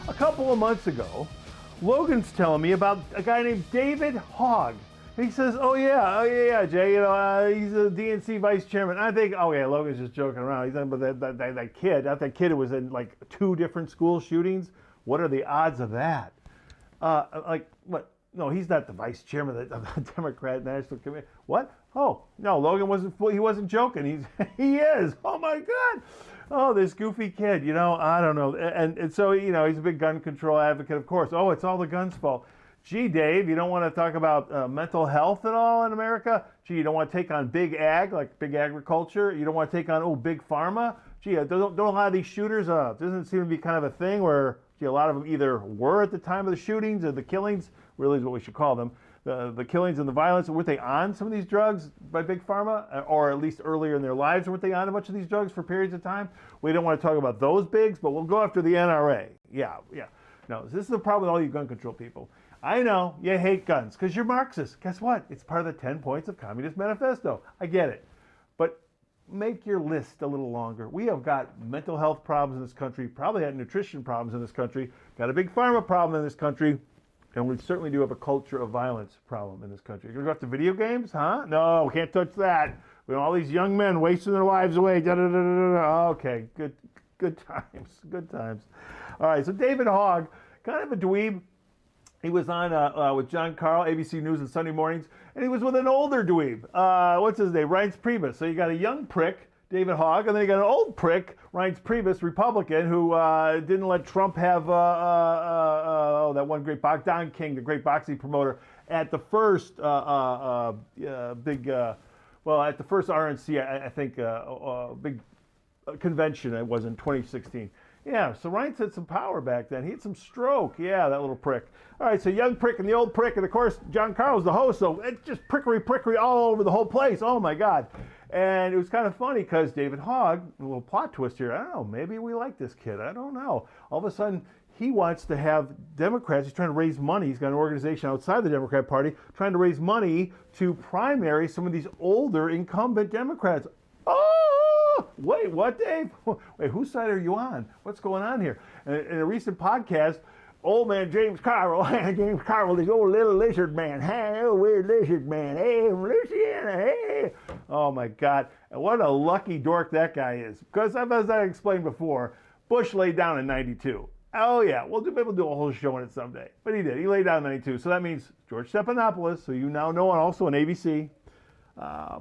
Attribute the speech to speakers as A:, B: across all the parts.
A: A couple of months ago, Logan's telling me about a guy named David Hogg. He says, oh yeah, Jay, he's a DNC vice chairman. I think, oh yeah, Logan's just joking around. He's talking about that kid, not that kid who was in like 2 different school shootings. What are the odds of that? What? No, he's not the vice chairman of the Democrat National Committee. What? Oh, no, Logan he wasn't joking. He is. Oh my God. Oh, this goofy kid, I don't know. And so, he's a big gun control advocate, of course. Oh, it's all the guns' fault. Gee, Dave, you don't want to talk about mental health at all in America? Gee, you don't want to take on big ag, like big agriculture? You don't want to take on, big pharma? Gee, don't a lot of these shooters, doesn't seem to be kind of a thing where, a lot of them either were at the time of the shootings or the killings, really is what we should call them, the killings and the violence. Were they on some of these drugs by big pharma? Or at least earlier in their lives, were they on a bunch of these drugs for periods of time? We don't want to talk about those bigs, but we'll go after the NRA. Yeah. No, this is the problem with all you gun control people. I know you hate guns because you're Marxist. Guess what? It's part of the 10 points of Communist Manifesto. I get it. But make your list a little longer. We have got mental health problems in this country, probably had nutrition problems in this country, got a big pharma problem in this country, and we certainly do have a culture of violence problem in this country. You're going to go after video games, huh? No, we can't touch that. We have all these young men wasting their lives away. Okay, good times. All right, so David Hogg, kind of a dweeb. He was on with John Carl, ABC News and Sunday mornings, and he was with an older dweeb. What's his name? Reince Priebus. So you got a young prick, David Hogg, and then you got an old prick, Reince Priebus, Republican, who didn't let Trump have that one great Don King, the great boxing promoter, at the first at the first RNC, I think, big convention it was in 2016. Yeah, so Reince had some power back then. He had some stroke. Yeah, that little prick. All right, so young prick and the old prick, and of course, John Carl's the host, so it's just prickery all over the whole place. Oh my God. And it was kind of funny because David Hogg, a little plot twist here, I don't know, maybe we like this kid. I don't know. All of a sudden, he wants to have Democrats, he's trying to raise money. He's got an organization outside the Democrat Party trying to raise money to primary some of these older incumbent Democrats. Oh, wait, what, Dave? Wait, whose side are you on? What's going on here? In a recent podcast, old man James Carville, this old little lizard man, hey, oh, weird lizard man, hey, from Louisiana, hey. Oh my God, what a lucky dork that guy is. Because as I explained before, Bush laid down in 92. Oh yeah, we'll maybe do a whole show on it someday. But he did, he laid down in 92. So that means George Stephanopoulos, who you now know, and also on ABC,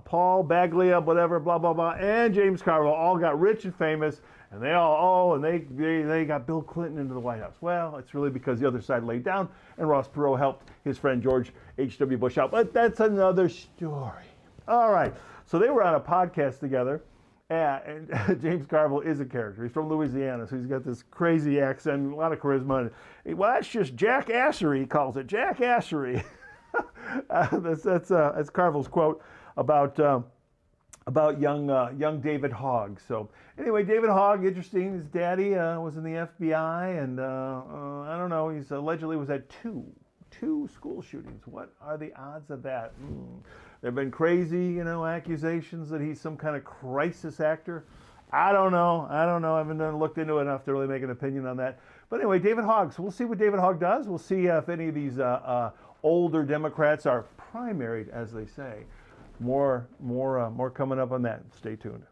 A: Paul Baglia, whatever, blah, blah, blah, and James Carville all got rich and famous, and they got Bill Clinton into the White House. Well, it's really because the other side laid down, and Ross Perot helped his friend George H.W. Bush out. But that's another story. All right, so they were on a podcast together, and James Carville is a character. He's from Louisiana, so he's got this crazy accent, a lot of charisma. And, well, that's just jackassery, he calls it, jackassery. That's Carville's quote about young David Hogg. So anyway, David Hogg, interesting. His daddy was in the FBI, and I don't know. He's allegedly was at two school shootings. What are the odds of that? There have been crazy, accusations that he's some kind of crisis actor. I don't know. I haven't looked into it enough to really make an opinion on that. But anyway, David Hogg. So we'll see what David Hogg does. We'll see if any of these older Democrats are primaried, as they say. More coming up on that. Stay tuned.